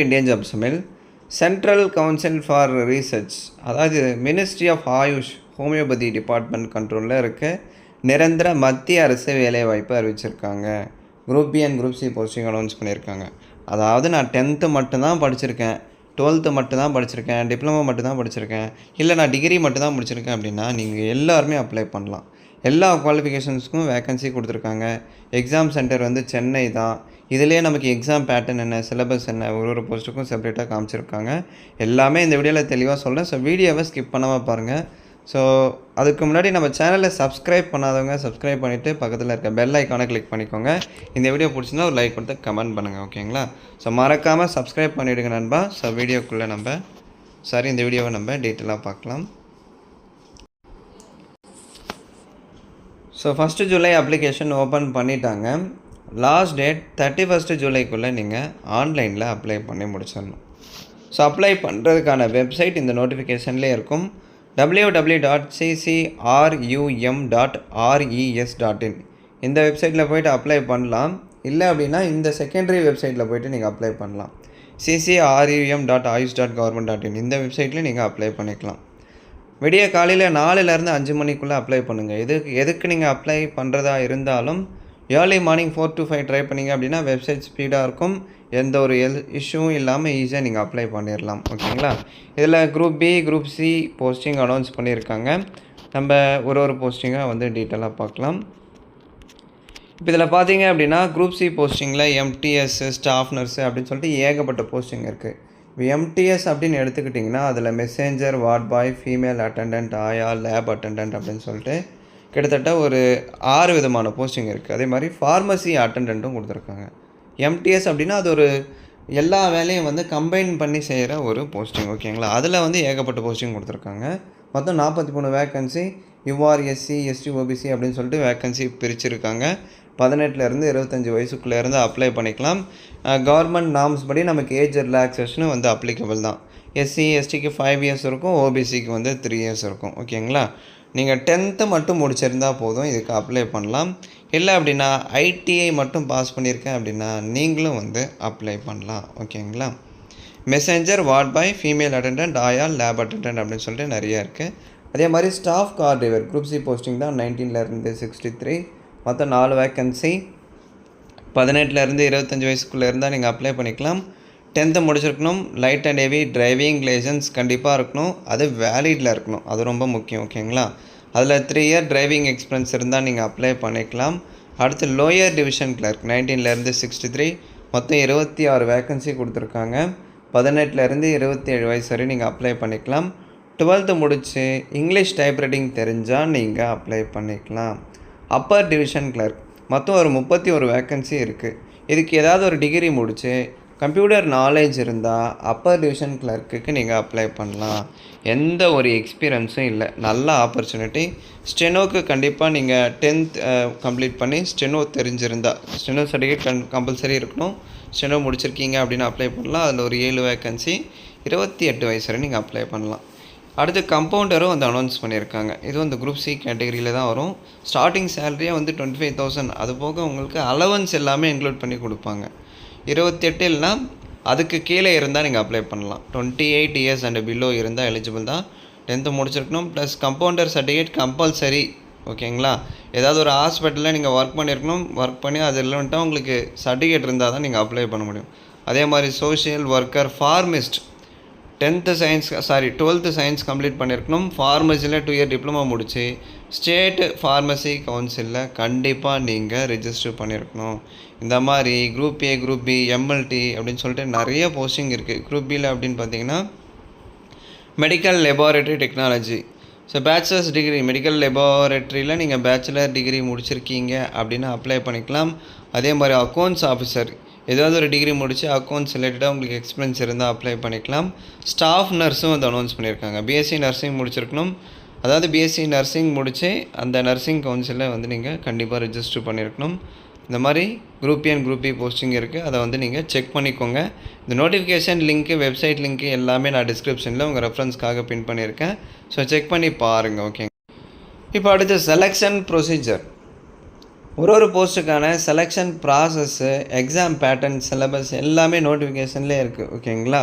Indian job சமையல் central council for research, அதாவது ministry of AYUSH homoeopathy department கண்ட்ரோலில் இருக்க நிரந்தர மத்திய அரசு வேலைவாய்ப்பு அறிவிச்சிருக்காங்க. Group B and group C posting announce பண்ணியிருக்காங்க. அதாவது நான் 10th மட்டும்தான் படிச்சிருக்கேன், 12th மட்டும்தான் படிச்சிருக்கேன், டிப்ளமோ மட்டும்தான் படிச்சிருக்கேன், இல்லை நான் டிகிரி மட்டும்தான் முடிச்சிருக்கேன் அப்படின்னா நீங்கள் எல்லாருமே அப்ளை பண்ணலாம். எல்லா குவாலிஃபிகேஷன்ஸுக்கும் வேக்கன்சி கொடுத்துருக்காங்க. எக்ஸாம் சென்டர் வந்து சென்னை தான். இதிலே நமக்கு எக்ஸாம் பேட்டர்ன் என்ன, சிலபஸ் என்ன, ஒரு போஸ்ட்டுக்கும் செப்பரேட்டாக காமிச்சிருக்காங்க. எல்லாமே இந்த வீடியோவில் தெளிவாக சொல்கிறேன். ஸோ வீடியோவை ஸ்கிப் பண்ணாமல் பாருங்கள். ஸோ அதுக்கு முன்னாடி நம்ம சேனலை சப்ஸ்கிரைப் பண்ணாதவங்க சப்ஸ்கிரைப் பண்ணிவிட்டு பக்கத்தில் இருக்க பெல் ஐக்கானை கிளிக் பண்ணிக்கோங்க. இந்த வீடியோ பிடிச்சிருந்தா ஒரு லைக் கொடுத்து கமெண்ட் பண்ணுங்கள், ஓகேங்களா? ஸோ மறக்காமல் சப்ஸ்கிரைப் பண்ணிவிடுங்க நண்பா. ஸோ வீடியோக்குள்ளே இந்த வீடியோவை நம்ம டீட்டெயிலாக பார்க்கலாம். ஸோ 1 ஜூலை அப்ளிகேஷன் ஓப்பன் பண்ணிட்டாங்க. லாஸ்ட் டேட் 31 ஜூலைக்குள்ளே நீங்கள் ஆன்லைனில் அப்ளை பண்ணி முடிச்சிடணும். ஸோ அப்ளை பண்ணுறதுக்கான வெப்சைட் இந்த நோட்டிஃபிகேஷன்லேயே இருக்கும். www.ccrum.res.in இந்த வெப்சைட்டில் போய்ட்டு அப்ளை பண்ணலாம். இல்லை அப்படின்னா இந்த செகண்டரி வெப்சைட்டில் போய்ட்டு நீங்கள் அப்ளை பண்ணலாம். ccrum.ayush.government.in இந்த வெப்சைட்டில் நீங்கள் அப்ளை பண்ணிக்கலாம். விடிய காலையில் 4லேருந்து 5 மணிக்குள்ளே அப்ளை பண்ணுங்கள். எதுக்கு நீங்கள் அப்ளை பண்ணுறதா இருந்தாலும் ஏர்லி மார்னிங் 4 to 5 ட்ரை பண்ணிங்க அப்படின்னா வெப்சைட் ஸ்பீடாக இருக்கும். எந்த ஒரு இஷ்யூவும் இல்லாமல் ஈஸியாக நீங்கள் அப்ளை பண்ணிடலாம், ஓகேங்களா? இதில் group B, group C posting announce பண்ணியிருக்காங்க. நம்ம ஒரு போஸ்டிங்காக வந்து டீட்டெயிலாக பார்க்கலாம். இப்போ இதில் பார்த்தீங்க அப்படின்னா குரூப் சி போஸ்டிங்கில் எம்டிஎஸ், ஸ்டாஃப் நர்ஸு அப்படின்னு சொல்லிட்டு ஏகப்பட்ட போஸ்டிங் இருக்குது. இப்போ எம்டிஎஸ் அப்படின்னு எடுத்துக்கிட்டிங்கன்னா அதில் messenger, ward boy, female attendant, ஆயா, லேப் அட்டெண்டன்ட் அப்படின்னு சொல்லிட்டு கிட்டத்தட்ட ஒரு 6 விதமான போஸ்டிங் இருக்குது. அதே மாதிரி ஃபார்மசி அட்டெண்டன்ட்டும் கொடுத்துருக்காங்க. எம்டிஎஸ் அப்படின்னா அது ஒரு எல்லா வேலையும் வந்து கம்பைன் பண்ணி செய்கிற ஒரு போஸ்டிங், ஓகேங்களா? அதில் வந்து ஏகப்பட்ட போஸ்டிங் கொடுத்துருக்காங்க. மொத்தம் 43 vacancy. UR, SC, ST, OBC அப்படின்னு சொல்லிட்டு வேக்கன்சி பிரிச்சுருக்காங்க. 18லேருந்து 25 வயசுக்குள்ளேருந்து அப்ளை பண்ணிக்கலாம். கவர்மெண்ட் நார்ம்ஸ் படி நமக்கு ஏஜ் ரிலாக்ஸேஷனும் வந்து அப்ளிகபிள் தான். எஸ்சி, எஸ்டிக்கு 5 இயர்ஸ் இருக்கும், ஓபிசிக்கு வந்து 3 இயர்ஸ் இருக்கும், ஓகேங்களா? நீங்கள் 10th மட்டும் முடிச்சிருந்தால் போதும், இதுக்கு அப்ளை பண்ணலாம். இல்லை அப்படின்னா ஐடிஐ மட்டும் பாஸ் பண்ணியிருக்கேன் அப்படின்னா நீங்களும் வந்து அப்ளை பண்ணலாம், ஓகேங்களா? Messenger, ward boy, female attendant, ஆயா, லேப் அட்டெண்டன்ட் அப்படின்னு சொல்லிட்டு நிறையா இருக்குது. அதே மாதிரி staff car driver group C posting தான் 19லேருந்து 63. மொத்தம் 4 வேக்கன்சி. 18லேருந்து 25 வயசுக்குள்ளே இருந்தால் நீங்கள் அப்ளை பண்ணிக்கலாம். 10th முடிச்சிருக்கணும். Light and heavy driving licence கண்டிப்பாக இருக்கணும். அது வேலிடில் இருக்கணும், அது ரொம்ப முக்கியம், ஓகேங்களா? அதில் 3 இயர் டிரைவிங் எக்ஸ்பீரியன்ஸ் இருந்தால் நீங்கள் அப்ளை பண்ணிக்கலாம். அடுத்து லோயர் டிவிஷன் கிளர்க் 19லேருந்து 63. மொத்தம் 26 வேக்கன்சி கொடுத்துருக்காங்க. 18லேருந்து 27 வயசு வரை நீங்கள் அப்ளை பண்ணிக்கலாம். 12th முடித்து இங்கிலீஷ் டைப்ரைட்டிங் தெரிஞ்சால் நீங்கள் அப்ளை பண்ணிக்கலாம். அப்பர் டிவிஷன் கிளர்க் மொத்தம் ஒரு 31 வேக்கன்சி இருக்குது. இதுக்கு ஏதாவது ஒரு டிகிரி முடித்து கம்ப்யூட்டர் நாலேஜ் இருந்தால் அப்பர் டிவிஷன் கிளர்க்குக்கு நீங்கள் அப்ளை பண்ணலாம். எந்த ஒரு எக்ஸ்பீரியன்ஸும் இல்லை, நல்ல ஆப்பர்ச்சுனிட்டி. ஸ்டெனோக்கு கண்டிப்பாக நீங்கள் 10th கம்ப்ளீட் பண்ணி ஸ்டெனோ தெரிஞ்சிருந்தால், ஸ்டெனோ சர்டிஃபிகேட் கம்பல்சரி இருக்கணும். ஸ்டெனோ முடிச்சிருக்கீங்க அப்படின்னு அப்ளை பண்ணலாம். அதில் ஒரு 7 வேக்கன்சி. 28 வயசு வரை நீங்கள் அப்ளை பண்ணலாம். அடுத்து கம்பவுண்டரும் வந்து அனௌன்ஸ் பண்ணியிருக்காங்க. இது வந்து குரூப் சி கேட்டகரியில் தான் வரும். ஸ்டார்டிங் சேலரியே வந்து 25,000. அது போக உங்களுக்கு அலவன்ஸ் எல்லாமே இன்க்ளூட் பண்ணி கொடுப்பாங்க. 28 இல்லைனா அதுக்கு கீழே இருந்தால் நீங்கள் அப்ளை பண்ணலாம். 28 இயர்ஸ் அண்ட் பிலோ இருந்தால் எலிஜிபிள் தான். 10th முடிச்சிருக்கணும். ப்ளஸ் கம்பவுண்டர் சர்டிஃபிகேட் கம்பல்சரி, ஓகேங்களா? ஏதாவது ஒரு ஹாஸ்பிட்டலில் நீங்கள் ஒர்க் பண்ணியிருக்கணும். ஒர்க் பண்ணி அது இல்லைன்ட்டால் உங்களுக்கு சர்டிஃபிகேட் இருந்தால் தான் நீங்கள் அப்ளை பண்ண முடியும். அதே மாதிரி social worker, pharmacist 12th science complete பண்ணியிருக்கணும். ஃபார்மசியில் 2 இயர் டிப்ளமோ முடித்து ஸ்டேட் ஃபார்மசி கவுன்சிலில் கண்டிப்பாக நீங்கள் ரிஜிஸ்டர் பண்ணியிருக்கணும். இந்த மாதிரி group A, group B, MLT அப்படின்னு சொல்லிட்டு நிறைய போஸ்டிங் இருக்குது. குரூப் பியில் அப்படின்னு பார்த்தீங்கன்னா medical laboratory technology. So bachelor's degree medical லெபார்ட்டரியில் நீங்கள் பேச்சுலர் டிகிரி முடிச்சிருக்கீங்க அப்படின்னு அப்ளை பண்ணிக்கலாம். அதே மாதிரி அக்கௌண்ட்ஸ் ஆஃபீஸர் ஏதாவது ஒரு டிகிரி முடித்து அக்கௌண்ட்ஸ் ரிலேட்டடாக உங்களுக்கு எக்ஸ்பீரியன்ஸ் இருந்தால் அப்ளை பண்ணிக்கலாம். ஸ்டாஃப் நர்ஸும் வந்து அனௌன்ஸ் பண்ணியிருக்காங்க. பிஎஸ்சி நர்சிங் முடிச்சிருக்கணும். அதாவது பிஎஸ்சி நர்சிங் முடித்து அந்த நர்சிங் கவுன்சிலில் வந்து நீங்கள் கண்டிப்பாக ரிஜிஸ்டர் பண்ணியிருக்கணும். இந்த மாதிரி group A and group B posting இருக்குது. அதை வந்து நீங்கள் செக் பண்ணிக்கோங்க. இந்த நோட்டிஃபிகேஷன் லிங்க்கு, வெப்சைட் லிங்க்கு எல்லாமே நான் டிஸ்கிரிப்ஷனில் உங்கள் ரெஃபரன்ஸ்க்காக பின் பண்ணியிருக்கேன். ஸோ செக் பண்ணி பாருங்கள், ஓகே? இப்போ அடுத்து செலெக்ஷன் ப்ரொசீஜர். ஒரு போஸ்ட்டுக்கான selection process, exam pattern, syllabus எல்லாமே நோட்டிஃபிகேஷன்லேயே இருக்குது. ஓகேங்களா?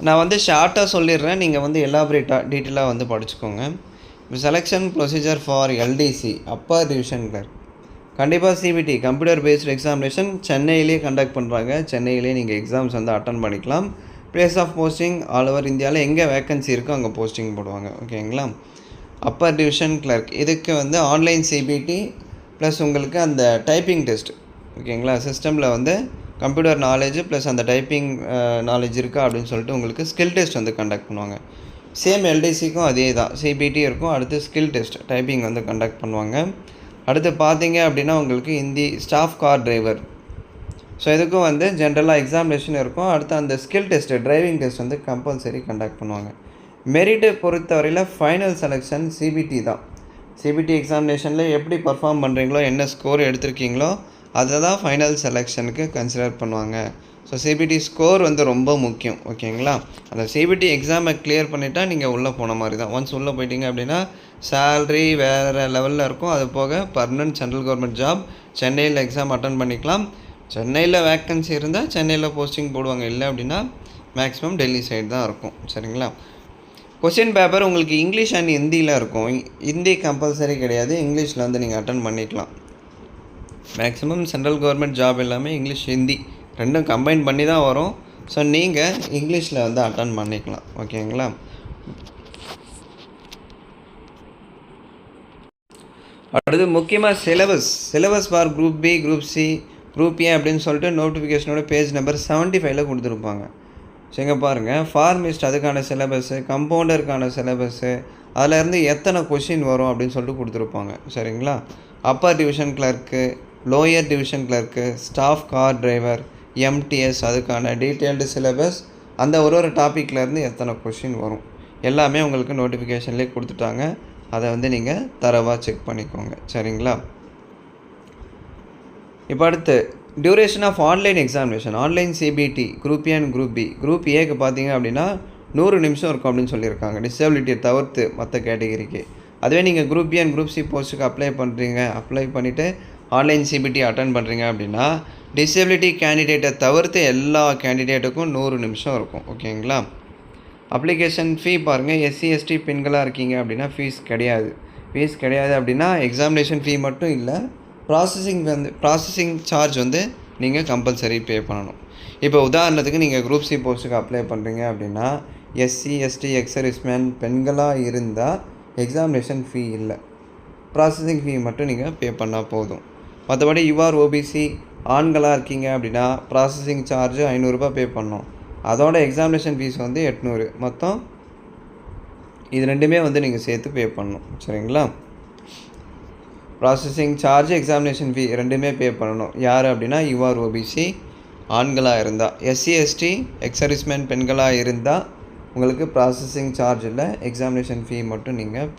நான் வந்து ஷார்ட்டாக சொல்லிடுறேன். நீங்கள் வந்து எலாபரேட்டாக டீட்டெயிலாக வந்து படிச்சுக்கோங்க. Selection procedure for LDC upper division clerk. கண்டிப்பாக சிபிடி கம்ப்யூட்டர் பேஸ்டு எக்ஸாமினேஷன் சென்னையிலேயே கண்டக்ட் பண்ணுறாங்க. சென்னையிலேயே நீங்கள் எக்ஸாம்ஸ் வந்து அட்டன் பண்ணிக்கலாம். Place of posting all over இந்தியாவில் எங்கே வேக்கன்சி இருக்கோ அங்கே போஸ்டிங் போடுவாங்க. ஓகேங்களா? அப்பர் டிவிஷன் கிளர்க் இதுக்கு வந்து ஆன்லைன் சிபிடி ப்ளஸ் உங்களுக்கு அந்த டைப்பிங் டெஸ்ட். ஓகேங்களா? சிஸ்டமில் வந்து கம்ப்யூட்டர் நாலேஜ் ப்ளஸ் அந்த டைப்பிங் நாலேஜ் இருக்கா அப்படின்னு சொல்லிட்டு உங்களுக்கு ஸ்கில் டெஸ்ட் வந்து கண்டக்ட் பண்ணுவாங்க. சேம் எல்டிசிக்கும் அதே தான், சிபிடி இருக்கும். அடுத்து ஸ்கில் டெஸ்ட் டைப்பிங் வந்து கண்டக்ட் பண்ணுவாங்க. அடுத்து பார்த்தீங்க அப்படின்னா உங்களுக்கு Hindi staff car driver. So இதுக்கும் வந்து ஜென்ரலாக எக்ஸாமினேஷன் இருக்கும். அடுத்து அந்த ஸ்கில் டெஸ்ட்டு டிரைவிங் டெஸ்ட் வந்து கம்பல்சரி கண்டக்ட் பண்ணுவாங்க. மெரிட்டை பொறுத்தவரையில் ஃபைனல் செலெக்ஷன் சிபிடி தான். சிபிடி எக்ஸாமினேஷனில் எப்படி பர்ஃபார்ம் பண்ணுறீங்களோ, என்ன ஸ்கோர் எடுத்திருக்கீங்களோ அதை தான் ஃபைனல் செலெக்ஷனுக்கு கன்சிடர் பண்ணுவாங்க. ஸோ சிபிடி ஸ்கோர் வந்து ரொம்ப முக்கியம். ஓகேங்களா? அந்த சிபிடி எக்ஸாமை கிளியர் பண்ணிவிட்டால் நீங்கள் உள்ளே போன மாதிரி தான். ஒன்ஸ் உள்ளே போயிட்டீங்க அப்படின்னா சேல்ரி வேறு லெவலில் இருக்கும். அது போக பர்மனன்ட் சென்ட்ரல் கவர்மெண்ட் ஜாப். சென்னையில் எக்ஸாம் அட்டன் பண்ணிக்கலாம். சென்னையில் வேக்கன்சி இருந்தால் சென்னையில் போஸ்டிங் போடுவாங்க. இல்லை அப்படின்னா மேக்ஸிமம் டெல்லி சைடு தான் இருக்கும். சரிங்களா? கொஸ்டின் பேப்பர் உங்களுக்கு இங்கிலீஷ் அண்ட் ஹிந்தியில் இருக்கும். ஹிந்தி கம்பல்சரி கிடையாது. இங்கிலீஷில் வந்து நீங்கள் அட்டன் பண்ணிக்கலாம். மேக்ஸிமம் சென்ட்ரல் கவர்மெண்ட் ஜாப் எல்லாமே இங்கிலீஷ் ஹிந்தி ரெண்டும் கம்பைன் பண்ணி தான் வரும். ஸோ நீங்கள் இங்கிலீஷில் வந்து அட்டன் பண்ணிக்கலாம். ஓகேங்களா? அடுத்து முக்கியமாக syllabus for group B, group C, group A அப்படின்னு சொல்லிட்டு நோட்டிஃபிகேஷனோட பேஜ் நம்பர் 75ல் கொடுத்துருப்பாங்க. ஸோ இங்கே பாருங்கள், ஃபார்மிஸ்ட் அதுக்கான சிலபஸ்ஸு, கம்பவுண்டருக்கான சிலபஸ்ஸு, அதிலேருந்து எத்தனை கொஷின் வரும் அப்படின்னு சொல்லிட்டு கொடுத்துருப்பாங்க. சரிங்களா? Upper division clerk, lower division clerk, staff car driver, MTS அதுக்கான டீட்டெயில்டு சிலபஸ், அந்த ஒரு டாப்பிக்லேருந்து எத்தனை கொஷின் வரும் எல்லாமே உங்களுக்கு நோட்டிஃபிகேஷன்லேயே கொடுத்துட்டாங்க. அதை வந்து நீங்கள் தரவாக செக் பண்ணிக்கோங்க. சரிங்களா? இப்போ அடுத்து duration of online examination. Online CBT group A and group B. Group ஏக்கு பார்த்தீங்க அப்படின்னா 100 நிமிஷம் இருக்கும் அப்படின்னு சொல்லியிருக்காங்க, டிசபிலிட்டியை தவிர்த்து மற்ற கேட்டகிரிக்கு. அதுவே நீங்கள் group B and group C போஸ்ட்டுக்கு அப்ளை பண்ணிவிட்டு ஆன்லைன் சிபிடி அட்டன் பண்ணுறீங்க அப்படின்னா டிசபிலிட்டி கேண்டிடேட்டை தவிர்த்து எல்லா கேண்டிடேட்டுக்கும் 100 நிமிஷம் இருக்கும். ஓகேங்களா? அப்ளிகேஷன் ஃபீ பாருங்கள், எஸ்சி எஸ்டி பெண்களாக இருக்கீங்க அப்படின்னா ஃபீஸ் கிடையாது அப்படின்னா எக்ஸாமினேஷன் ஃபீ மட்டும் இல்லை, ப்ராசஸிங் சார்ஜ் வந்து நீங்கள் கம்பல்சரி பே பண்ணணும். இப்போ உதாரணத்துக்கு நீங்கள் குரூப் சி போஸ்ட்டுக்கு அப்ளை பண்ணுறீங்க அப்படின்னா எஸ்சி எஸ்டி எக்ஸர்விஸ்மேன் பெண்களாக இருந்தால் எக்ஸாமினேஷன் ஃபீ இல்லை, ப்ராசஸிங் ஃபீ மட்டும் நீங்கள் பே பண்ணால் போதும். மற்றபடி யூஆர் ஓபிசி ஆண்களாக இருக்கீங்க அப்படின்னா ப்ராசஸிங் சார்ஜ் 500 ரூபாய் பே பண்ணணும். அதோட எக்ஸாமினேஷன் ஃபீஸ் வந்து 800. மொத்தம் இது ரெண்டுமே வந்து நீங்கள் சேர்த்து பே பண்ணணும். சரிங்களா? ப்ராசஸிங் சார்ஜ், எக்ஸாமினேஷன் ஃபீ ரெண்டுமே பே பண்ணணும். யார் அப்படின்னா யூஆர் ஓபிசி ஆண்களாக இருந்தால், எஸ்சி எஸ்டி எக்ஸர்விஸ்மேன் பெண்களாக இருந்தால் உங்களுக்கு ப்ராசஸிங் சார்ஜ் இல்லை, எக்ஸாமினேஷன் ஃபீ மட்டும் நீங்கள்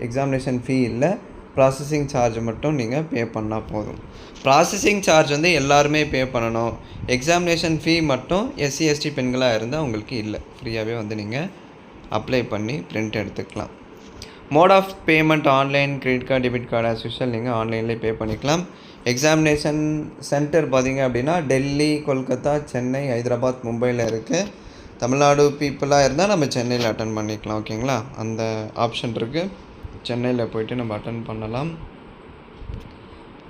எக்ஸாமினேஷன் ஃபீ இல்லை, ப்ராசஸிங் சார்ஜ் மட்டும் நீங்கள் பே பண்ணால் போதும். ப்ராசஸிங் சார்ஜ் வந்து எல்லாருமே பே பண்ணணும். எக்ஸாமினேஷன் ஃபீ மட்டும் எஸ்சி எஸ்டி பெண்களாக இருந்தால் உங்களுக்கு இல்லை, ஃப்ரீயாகவே வந்து நீங்கள் அப்ளை பண்ணி பிரிண்ட் எடுத்துக்கலாம். Mode of payment online, credit card, debit card as usual நீங்கள் ஆன்லைன்லேயே பே பண்ணிக்கலாம். எக்ஸாமினேஷன் சென்டர் பார்த்திங்க அப்படின்னா டெல்லி, கொல்கத்தா, சென்னை, ஹைதராபாத், மும்பையில் இருக்குது. தமிழ்நாடு பீப்புளாக இருந்தால் நம்ம சென்னையில் அட்டன் பண்ணிக்கலாம். ஓகேங்களா? அந்த ஆப்ஷன் இருக்குது. சென்னையில் போய்ட்டு நம்ம அட்டன் பண்ணலாம்.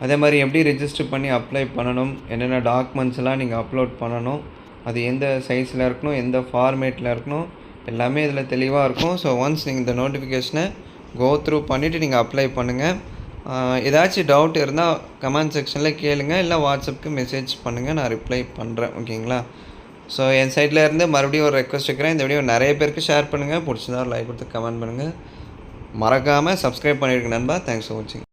அதே மாதிரி எப்படி ரெஜிஸ்டர் பண்ணி அப்ளை பண்ணணும், என்னென்ன டாக்குமெண்ட்ஸ்லாம் நீங்கள் அப்லோட் பண்ணணும், அது எந்த சைஸில் இருக்கணும், எந்த ஃபார்மேட்டில் இருக்கணும், எல்லாமே இதில் தெளிவாக இருக்கும். ஸோ ஒன்ஸ் நீங்கள் இந்த நோட்டிஃபிகேஷனை கோ த்ரூ பண்ணிவிட்டு நீங்கள் அப்ளை பண்ணுங்கள். ஏதாச்சும் டவுட் இருந்தால் கமெண்ட் செக்ஷனில் கேளுங்கள், இல்லை வாட்ஸ்அப்புக்கு மெசேஜ் பண்ணுங்கள், நான் ரிப்ளை பண்ணுறேன். ஓகேங்களா? ஸோ என் சைடில் இருந்து மறுபடியும் ஒரு ரெக்வஸ்ட் வைக்கிறேன், இந்த வீடியோ நிறைய பேருக்கு ஷேர் பண்ணுங்கள், பிடிச்சதா லைக் கொடுத்து கமெண்ட் பண்ணுங்கள், மறக்காமல் சப்ஸ்கிரைப் பண்ணியிருக்கேன் நண்பா. தேங்க்ஸ் ஃபார் வாட்சிங்.